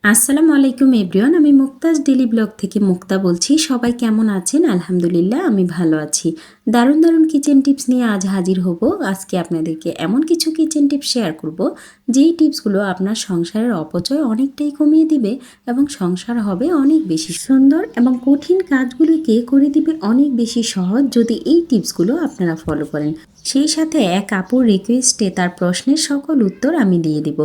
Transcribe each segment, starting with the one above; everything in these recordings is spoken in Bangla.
আসসালামু আলাইকুম এভরিওয়ান, আমি মুক্তাজ ডেলি ব্লগ থেকে মুক্তা বলছি। সবাই কেমন আছেন? আলহামদুলিল্লাহ আমি ভালো আছি। দারুণ দারুণ কিচেন টিপস নিয়ে আজ হাজির হব। আজকে আপনাদেরকে এমন কিছু কিচেন টিপস শেয়ার করব যেই টিপসগুলো আপনার সংসারের অপচয় অনেকটাই কমিয়ে দিবে এবং সংসার হবে অনেক বেশি সুন্দর এবং কঠিন কাজগুলিকে করে দিবে অনেক বেশি সহজ যদি এই টিপসগুলো আপনারা ফলো করেন। সেই সাথে এক আপুর রিকোয়েস্টে তার প্রশ্নের সকল উত্তর আমি দিয়ে দিব।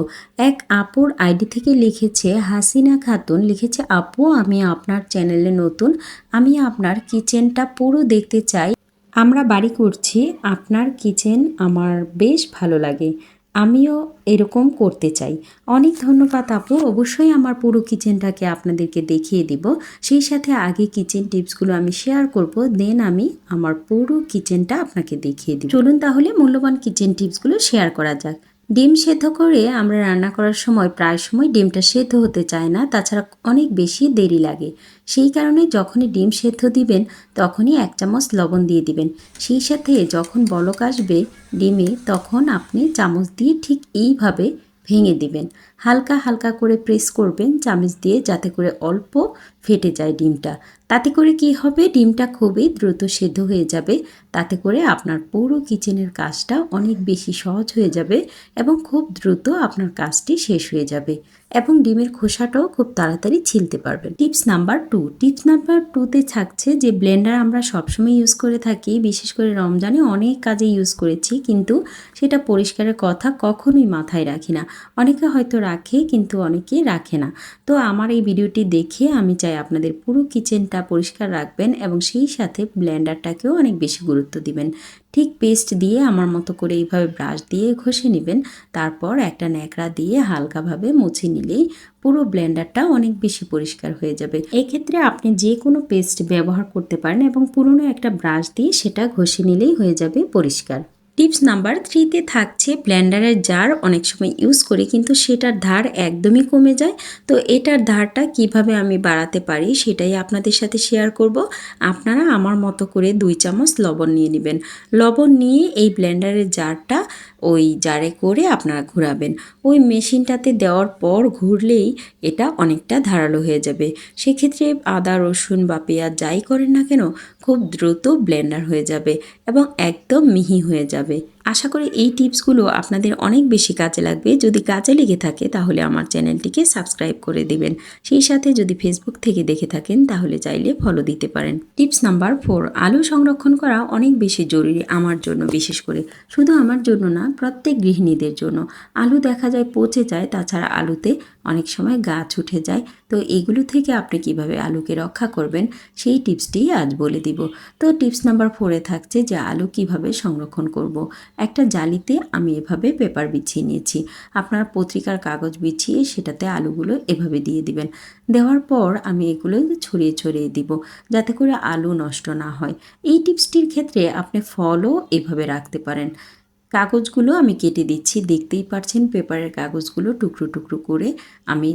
এক আপুর আইডি থেকে লিখেছে, হাসিনা খাতুন লিখেছে, আপু আমি আপনার চ্যানেলে নতুন, আমি আপনার কিচেনটা পুরো দেখতে চাই। আমরা বাড়ি করছি, আপনার কিচেন আমার বেশ ভালো লাগে, আমিও এরকম করতে চাই। অনেক ধন্যবাদ আপু, অবশ্যই আমার পুরো কিচেনটাকে আপনাদেরকে দেখিয়ে দিব। সেই সাথে আগে কিচেন টিপসগুলো আমি শেয়ার করব, দেন আমি আমার পুরো কিচেনটা আপনাকে দেখিয়ে দিব। চলুন তাহলে মূল্যবান কিচেন টিপসগুলো শেয়ার করা যাক। ডিম সেদ্ধ করে আমরা রান্না করার সময় প্রায় সময় ডিমটা সেদ্ধ হতে চায় না, তাছাড়া অনেক বেশি দেরি লাগে। সেই কারণে যখনই ডিম সেদ্ধ দিবেন তখনই 1 চামচ লবণ দিয়ে দিবেন। সেই সাথে যখন বলক আসবে ডিমে তখন আপনি চামচ দিয়ে ঠিক এইভাবে ভেঙে দিবেন। হালকা হালকা করে প্রেস করবেন চামচ দিয়ে, যাতে করে অল্প ফেটে যায় ডিমটা। তাতে করে কি হবে, ডিমটা খুবই দ্রুত সেদ্ধ হয়ে যাবে। তাতে করে আপনার পুরো কিচেনের কাজটা অনেক বেশি সহজ হয়ে যাবে এবং খুব দ্রুত আপনার কাজটি শেষ হয়ে যাবে এবং ডিমের খোসাটাও খুব তাড়াতাড়ি ছিলতে পারবেন। টিপস নাম্বার 2, টিপস নাম্বার 2তে থাকছে যে ব্লেন্ডার আমরা সবসময় ইউজ করে থাকি, বিশেষ করে রমজানে অনেক কাজে ইউজ করেছি, কিন্তু সেটা পরিষ্কারের কথা কখনোই মাথায় রাখি না। অনেকে হয়তো রাখে কিন্তু অনেকে রাখে না। তো আমার এই ভিডিওটি দেখে আমি চাই আপনাদের পুরো কিচেনটা পরিষ্কার রাখবেন এবং সেই সাথে ব্লেন্ডারটাকেও অনেক বেশি গুরুত্ব দিবেন। ঠিক পেস্ট দিয়ে আমার মতো করে এইভাবে ব্রাশ দিয়ে ঘষে নেবেন, তারপর একটা ন্যাকড়া দিয়ে হালকাভাবে মুছে নিলেই পুরো ব্লেন্ডারটা অনেক বেশি পরিষ্কার হয়ে যাবে। এক্ষেত্রে আপনি যে কোনো পেস্ট ব্যবহার করতে পারেন এবং পুরনো একটা ব্রাশ দিয়ে সেটা ঘষে নিলেই হয়ে যাবে পরিষ্কার। টিপস নাম্বার 3তে থাকছে ব্লেন্ডারের জার অনেক সময় ইউজ করি কিন্তু সেটার ধার একদমই কমে যায়। তো এটার ধারটা কিভাবে আমি বাড়াতে পারি সেটাই আপনাদের সাথে শেয়ার করব। আপনারা আমার মতো করে 2 চামচ লবণ নিয়ে নেবেন। লবণ নিয়ে এই ব্লেন্ডারের জারটা ওই জারে করে আপনারা ঘোরাবেন। ওই মেশিনটাতে দেওয়ার পর ঘুরলেই এটা অনেকটা ধারালো হয়ে যাবে। সেক্ষেত্রে আদা রসুন বা পেঁয়াজ যাই করেন না কেন খুব দ্রুত ব্লেন্ডার হয়ে যাবে এবং একদম মিহি হয়ে যাবে। আশা করি এই টিপসগুলো আপনাদের অনেক বেশি কাজে লাগবে। যদি কাজে লেগে থাকে তাহলে আমার চ্যানেলটিকে সাবস্ক্রাইব করে দিবেন। সেই সাথে যদি ফেসবুক থেকে দেখে থাকেন তাহলে চাইলে ফলো দিতে পারেন। টিপস নাম্বার 4, আলু সংরক্ষণ করা অনেক বেশি জরুরি আমার জন্য, বিশেষ করে শুধু আমার জন্য না, প্রত্যেক গৃহিণীদের জন্য। আলু দেখা যায় পচে যায়, তাছাড়া আলুতে অনেক সময় গাছ উঠে যায়। তো এগুলো থেকে আপনি কিভাবে আলুকে রক্ষা করবেন সেই টিপসটি আজ বলে দিব। তো টিপস নাম্বার 4-এ থাকছে যে আলু কিভাবে সংরক্ষণ করব। একটা জালিতে আমি এভাবে পেপার বিছিয়ে নিয়েছি। আপনার পত্রিকার কাগজ বিছিয়ে সেটাতে আলুগুলো এভাবে দিয়ে দিবেন। দেওয়ার পর আমি এগুলো ছড়িয়ে ছড়িয়ে দিব যাতে করে আলু নষ্ট না হয়। এই টিপসটির ক্ষেত্রে আপনি ফলও এভাবে রাখতে পারেন। কাগজগুলো আমি কেটে দিচ্ছি, দেখতেই পাচ্ছেন পেপারের কাগজগুলো টুকরো টুকরো করে আমি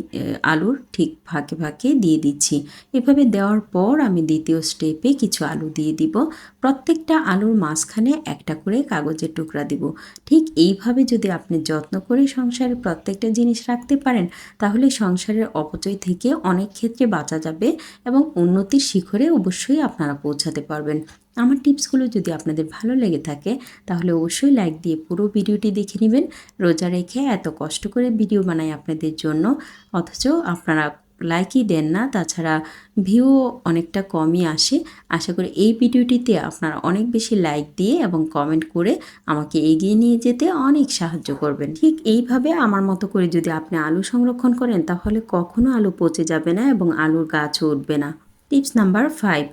আলুর ঠিক ফাঁকে ফাঁকে দিয়ে দিচ্ছি। এভাবে দেওয়ার পর আমি দ্বিতীয় স্টেপে কিছু আলু দিয়ে দিব। প্রত্যেকটা আলুর মাঝখানে একটা করে কাগজের টুকরা দিব। ঠিক এইভাবে যদি আপনি যত্ন করে সংসারের প্রত্যেকটা জিনিস রাখতে পারেন তাহলে সংসারের অপচয় থেকে অনেক ক্ষেত্রে বাঁচা যাবে এবং উন্নতির শিখরে অবশ্যই আপনারা পৌঁছাতে পারবেন। আমার টিপসগুলো যদি আপনাদের ভালো লেগে থাকে তাহলে অবশ্যই লাইক দিয়ে পুরো ভিডিওটি দেখে নেবেন। রোজা রেখে এত কষ্ট করে ভিডিও বানাই আপনাদের জন্য, অথচ আপনারা লাইকই দেন না, তাছাড়া ভিউ অনেকটা কমই আসে। আশা করি এই ভিডিওটিতে আপনারা অনেক বেশি লাইক দিয়ে এবং কমেন্ট করে আমাকে এগিয়ে নিয়ে যেতে অনেক সাহায্য করবেন। ঠিক এইভাবে আমার মতো করে যদি আপনি আলু সংরক্ষণ করেন তাহলে কখনো আলু পচে যাবে না এবং আলুর গাছও উঠবে না। টিপস নাম্বার 5,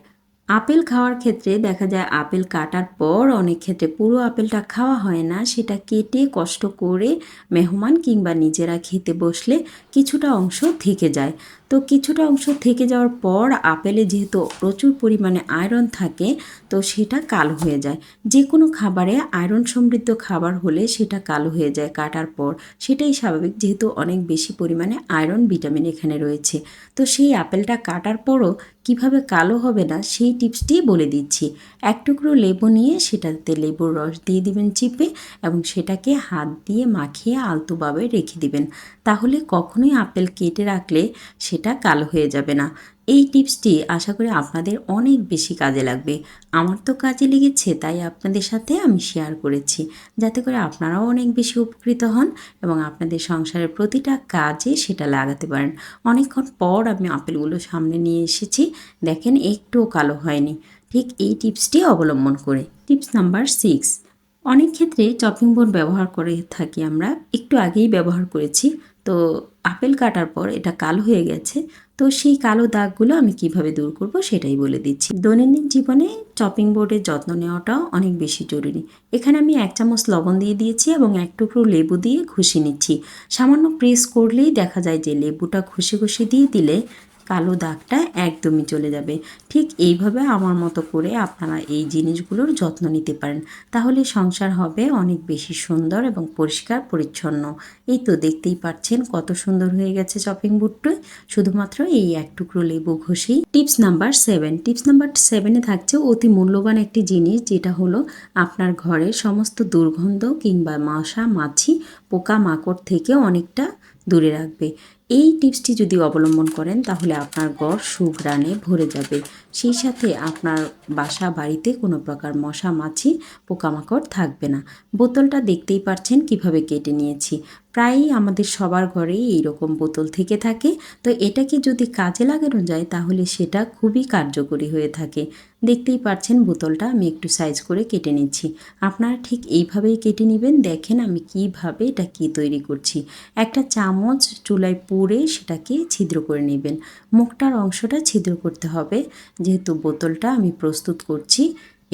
আপেল খাওয়ার ক্ষেত্রে দেখা যায় আপেল কাটার পর অনেক ক্ষেত্রে পুরো আপেলটা খাওয়া হয় না, সেটা কেটে কষ্ট করে মেহমান কিংবা নিজেরা খেতে বসলে কিছুটা অংশ থেকে যায়। তো কিছুটা অংশ থেকে যাওয়ার পর আপেলে যেহেতু প্রচুর পরিমাণে আয়রন থাকে তো সেটা কালো হয়ে যায়। যে কোনো খাবারে আয়রন সমৃদ্ধ খাবার হলে সেটা কালো হয়ে যায় কাটার পর, সেটাই স্বাভাবিক যেহেতু অনেক বেশি পরিমাণে আয়রন ভিটামিন এখানে রয়েছে। তো সেই আপেলটা কাটার পরও কিভাবে কালো হবে না সেই টিপসটি বলে দিচ্ছি। এক টুকরো লেবু নিয়ে সেটাতে লেবুর রস দিয়ে দিবেন চিপে এবং সেটাকে হাত দিয়ে মাখিয়ে আলতোভাবে রেখে দিবেন। তাহলে কখনোই আপেল কেটে রাখলে সেটা কালো হয়ে যাবে না। এই টিপসটি আশা করি আপনাদের অনেক বেশি কাজে লাগবে। আমার তো কাজে লেগেছে, তাই আপনাদের সাথে আমি শেয়ার করেছি, যাতে করে আপনারাও অনেক বেশি উপকৃত হন এবং আপনাদের সংসারের প্রতিটা কাজে সেটা লাগাতে পারেন। অনেকক্ষণ পর আমি আপেলগুলো সামনে নিয়ে এসেছি, দেখেন একটুও কালো হয়নি, ঠিক এই টিপসটি অবলম্বন করে। টিপস নাম্বার 6, অনেক ক্ষেত্রে চপিং বোর্ড ব্যবহার করে থাকি আমরা, একটু আগেই ব্যবহার করেছি। তো আপেল কাটার পর এটা কালো হয়ে গেছে, তো সেই কালো দাগগুলো আমি কিভাবে দূর করব সেটাই বলে দিচ্ছি। দৈনন্দিন জীবনে চপিং বোর্ডের যত্ন নেওয়াটাও অনেক বেশি জরুরি। এখানে আমি 1 চামচ লবণ দিয়ে দিয়েছি এবং 1 টুকরো লেবু দিয়ে ঘষে নিচ্ছি। সামান্য প্রেস করলেই দেখা যায় যে লেবুটা ঘষে ঘষে দিয়ে দিলে কালো দাগটা একদমই চলে যাবে। ঠিক এইভাবে আমার মতো করে আপনারা এই জিনিসগুলোর যত্ন নিতে পারেন, তাহলে সংসার হবে অনেক বেশি সুন্দর এবং পরিষ্কার পরিচ্ছন্ন। এই তো দেখতেই পাচ্ছেন কত সুন্দর হয়ে গেছে চপিং বোর্ডটা, শুধুমাত্র এই 1 টুকরো লেবু ঘষেই। টিপস নাম্বার 7, টিপস নাম্বার 7-এ থাকছে অতি মূল্যবান একটি জিনিস, যেটা হলো আপনার ঘরের সমস্ত দুর্গন্ধ কিংবা মশা মাছি পোকামাকড় থেকে অনেকটা দূরে রাখবে। এই টিপসটি যদি অবলম্বন করেন তাহলে আপনার ঘর সুঘ্রাণে ভরে যাবে, সেই সাথে আপনার বাসা বাড়িতে কোনো প্রকার মশা মাছি পোকামাকড় থাকবে না। বোতলটা দেখতেই পাচ্ছেন কিভাবে কেটে নিয়েছি। প্রায়ই আমাদের সবার ঘরেই এইরকম বোতল থেকে থাকে, তো এটাকে যদি কাজে লাগানো যায় তাহলে সেটা খুবই কার্যকরী হয়ে থাকে। দেখতেই পাচ্ছেন বোতলটা আমি একটু সাইজ করে কেটে নিচ্ছি, আপনারা ঠিক এইভাবেই কেটে নেবেন। দেখেন আমি কিভাবে এটা তৈরি করছি। একটা চামচ চুলায় পুড়ে সেটাকে ছিদ্র করে নেবেন। মুখটার অংশটা ছিদ্র করতে হবে, যেহেতু বোতলটা আমি প্রস্তুত করছি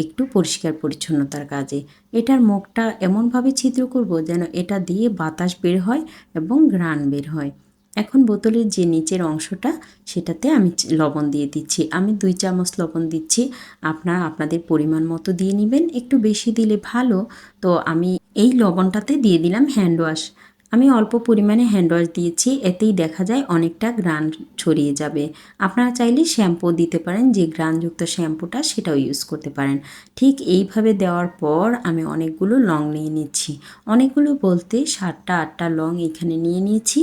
একটু পরিষ্কার পরিচ্ছন্নতার কাজে। এটার মুখটা এমনভাবে ছিদ্র করব যেন এটা দিয়ে বাতাস বের হয় এবং ঘ্রাণ বের হয়। এখন বোতলের যে নিচের অংশটা সেটাতে আমি লবণ দিয়ে দিচ্ছি। আমি 2 চামচ লবণ দিচ্ছি, আপনারা আপনাদের পরিমাণ মতো দিয়ে নেবেন, একটু বেশি দিলে ভালো। তো আমি এই লবণটাতে দিয়ে দিলাম হ্যান্ড ওয়াশ। আমি অল্প পরিমাণে হ্যান্ড ওয়াশ দিয়েছি, এতেই দেখা যায় অনেকটা ঘ্রাণ ছড়িয়ে যাবে। আপনারা চাইলে শ্যাম্পু দিতে পারেন, যে ঘ্রাণযুক্ত শ্যাম্পুটা সেটাও ইউজ করতে পারেন। ঠিক এইভাবে দেওয়ার পর আমি অনেকগুলো লং নিয়ে নিচ্ছি, অনেকগুলো বলতে 7টা 8টা লং এখানে নিয়ে নিয়েছি।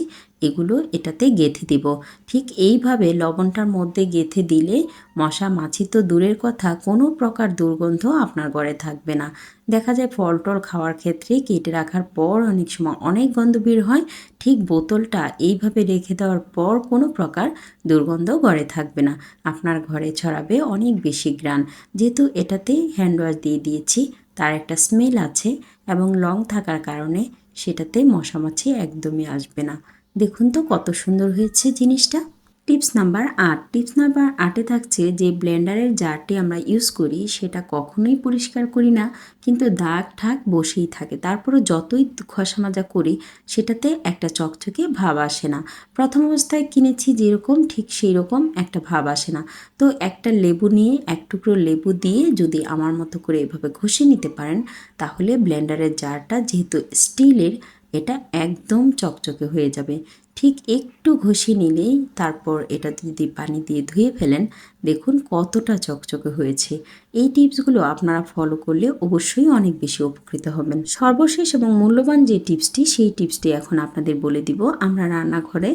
এগুলো এটাতে গেঁথে দিব। ঠিক এইভাবে লবণটার মধ্যে গেঁথে দিলে মশা মাছি তো দূরের কথা, কোনো প্রকার দুর্গন্ধ আপনার ঘরে থাকবে না। দেখা যায় ফল টল খাওয়ার ক্ষেত্রে কেটে রাখার পর অনেক সময় অনেক গন্ধ বের হয়, ঠিক বোতলটা এইভাবে রেখে দেওয়ার পর কোনো প্রকার দুর্গন্ধ ঘরে থাকবে না, আপনার ঘরে ছড়াবে অনেক বেশি ঘ্রাণ। যেহেতু এটাতে হ্যান্ড ওয়াশ দিয়ে দিয়েছি, তার একটা স্মেল আছে এবং লং থাকার কারণে সেটাতে মশা মাছি একদমই আসবে না। দেখুন তো কত সুন্দর হয়েছে জিনিসটা। টিপস নাম্বার 8, টিপস নাম্বার 8-এ থাকছে যে ব্লেন্ডারের জারটি আমরা ইউজ করি সেটা কখনোই পরিষ্কার করি না, কিন্তু দাগ ঠাক বসেই থাকে। তারপরে যতই ঘষা মাজা করি সেটাতে একটা চকচকে ভাব আসে না। প্রথম অবস্থায় কিনেছি যেরকম ঠিক সেই রকম একটা ভাব আসে না। তো একটা লেবু নিয়ে 1 টুকরো লেবু দিয়ে যদি আমার মতো করে এভাবে ঘষে নিতে পারেন তাহলে ব্লেন্ডারের জারটা যেহেতু স্টিলের, এটা একদম চকচকে হয়ে যাবে। ঠিক একটু ঘষে নিলেই তারপর এটা যদি পানি দিয়ে ধুয়ে ফেলেন, দেখুন কতটা চকচকে হয়েছে। এই টিপসগুলো আপনারা ফলো করলে অবশ্যই অনেক বেশি উপকৃত হবেন। সর্বশেষ এবং মূল্যবান যে টিপসটি, সেই টিপসটি এখন আপনাদের বলে দিব। আমরা রান্নাঘরে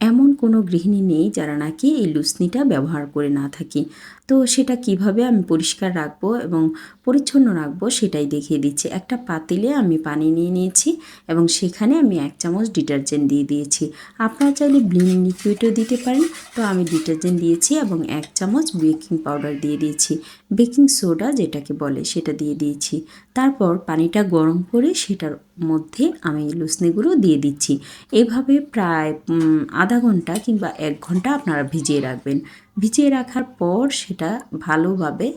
এমন কোনো গৃহিণী নেই যারা নাকি এই লুসনিটা ব্যবহার করে না থাকি। তো সেটা কিভাবে আমি পরিষ্কার রাখবো এবং পরিচ্ছন্ন রাখবো সেটাই দেখিয়ে দিচ্ছি। একটা পাতিলে আমি পানি নিয়ে নিয়েছি এবং সেখানে আমি 1 চামচ ডিটারজেন্ট দিয়ে দিয়েছি। আপনারা চাইলে ব্লিং লিকুইডও দিতে পারেন। তো আমি ডিটারজেন্ট দিয়েছি এবং 1 চামচ বেকিং পাউডার দিয়ে দিয়েছি, বেকিং সোডা যেটাকে বলে সেটা দিয়ে দিয়েছি। তারপর পানিটা গরম করে সেটার মধ্যে আমি লুসনিগুলো দিয়ে দিচ্ছি। এভাবে প্রায় আধা ঘন্টা কিংবা 1 ঘন্টা আপনারা ভিজিয়ে রাখবেন। ভিজিয়ে রাখার পর সেটা ভালোভাবে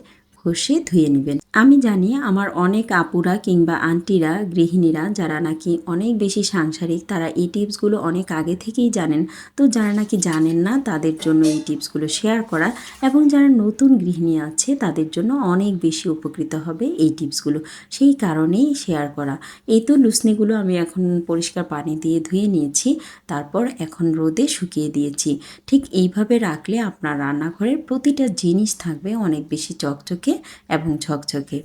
ঘষে ধুয়ে নেবেন। আমি জানি আমার অনেক আপুরা কিংবা আন্টিরা, গৃহিণীরা যারা নাকি অনেক বেশি সাংসারিক, তারা এই টিপসগুলো অনেক আগে থেকেই জানেন। তো যারা নাকি জানেন না তাদের জন্য এই টিপসগুলো শেয়ার করা, এবং যারা নতুন গৃহিণী আছে তাদের জন্য অনেক বেশি উপকৃত হবে এই টিপসগুলো, সেই কারণেই শেয়ার করা। এই তো লুসনিগুলো আমি এখন পরিষ্কার পানি দিয়ে ধুয়ে নিয়েছি, তারপর এখন রোদে শুকিয়ে দিয়েছি। ঠিক এইভাবে রাখলে আপনার রান্নাঘরের প্রতিটা জিনিস থাকবে অনেক বেশি চকচকে এবং ঝকঝকে।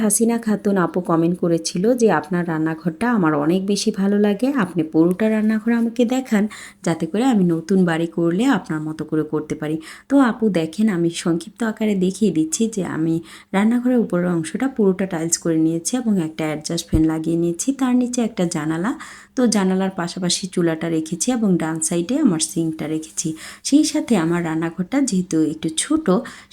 @হাসিনা খাতুন আপু কমেন্ট করেছিল যে আপনার রান্নাঘরটা আমার অনেক বেশি ভালো লাগে, আপনি পুরোটা রান্নাঘর আমাকে দেখান যাতে করে আমি নতুন বাড়ি করলে আপনার মতো করে করতে পারি। তো আপু দেখেন, আমি সংক্ষিপ্ত আকারে দেখিয়ে দিচ্ছি যে আমি রান্নাঘরের উপরের অংশটা পুরোটা টাইলস করে নিয়েছি এবং একটা অ্যাডজাস্ট ফ্যান লাগিয়ে নিয়েছি, তার নিচে একটা জানালা। তো জানালার পাশাপাশি চুলাটা রেখেছি এবং ডান সাইডে আমার সিঙ্কটা রেখেছি। সেই সাথে আমার রান্নাঘরটা যেহেতু একটু ছোট,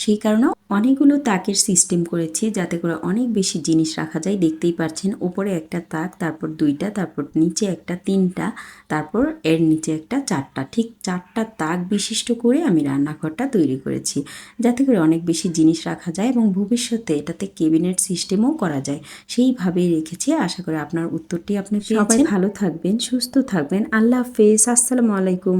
সেই কারণে অনেকগুলো তাকের সিস্টেম করেছি যাতে করে অনেক বেশি জিনিস রাখা যায়। দেখতেই পাচ্ছেন, উপরে একটা তাক, তারপর 2টা, তারপর নিচে একটা 3টা, তারপর এর নিচে একটা 4টা, ঠিক 4টা তাক বিশিষ্ট করে আমি রান্নাঘরটা তৈরি করেছি যাতে করে অনেক বেশি জিনিস রাখা যায় এবং ভবিষ্যতে এটাতে ক্যাবিনেট সিস্টেমও করা যায়। সেইভাবেই রেখেছি। আশা করি আপনার উত্তরটি আপনি পেয়েছেন। সবাই ভালো থাকবেন, সুস্থ থাকবেন। আল্লাহ হাফেজ, আসসালামু আলাইকুম।